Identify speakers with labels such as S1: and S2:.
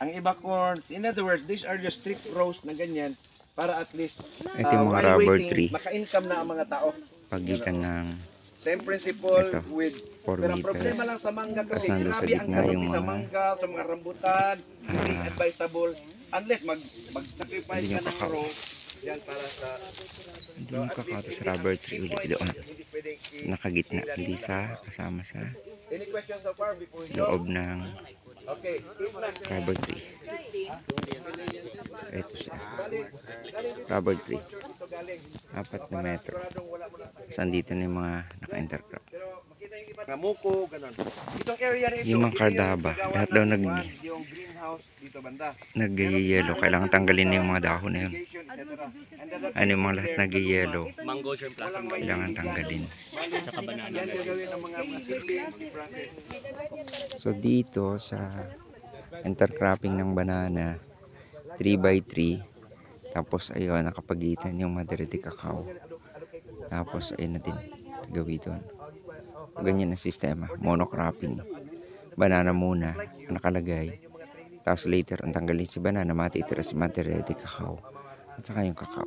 S1: Ang iba corn, in other words, these are just strip rows na ganyan para at least
S2: Ito yung mga
S1: while
S2: rubber
S1: waiting,
S2: tree.
S1: maka-income na ang mga tao.
S2: Pagitan ng
S1: Same principle
S2: ito,
S1: with
S2: 4
S1: pero ang
S2: meters.
S1: problema lang sa mangga
S2: Tapos
S1: kasi
S2: nandun sa
S1: grabe ang
S2: gitna
S1: kalupi
S2: yung
S1: sa
S2: mga
S1: mangga, sa mga rambutan, hindi advisable unless mag-sacrifice
S2: Hindi
S1: ka
S2: yung
S1: ng
S2: kakao.
S1: row yan para sa
S2: Hindi yung kakao sa rubber tree ulit doon. Nakagitna, hindi sa kasama sa
S1: Any questions so far before we go?
S2: loob ng
S1: Okay,
S2: rubber tree. Ito siya. Rubber tree. 4 na metro. Tapos andito na yung mga naka-intercrop.
S1: Namuko, ganun. Itong area na ito,
S2: Yung mga
S1: ito
S2: kardaba,
S1: gagawa
S2: lahat daw
S1: ng yung greenhouse dito banda.
S2: nag-yellow. Kailangan tanggalin na yung mga dahon na yun. Ano yung mga lahat nag-yellow.
S3: Mango germ plasm.
S2: Kailangan tanggalin.
S3: Tsaka banana.
S1: Yan gagawin ng mga process.
S2: So dito sa intercropping ng banana 3x3, tapos ayun nakapagitan yung Madre de Cacao, tapos ayun na din gawin doon. Ganyan ang sistema, monocropping. Banana muna ang nakalagay, tapos later ang tanggalin si banana, matitira si Madre de Cacao at saka yung cacao.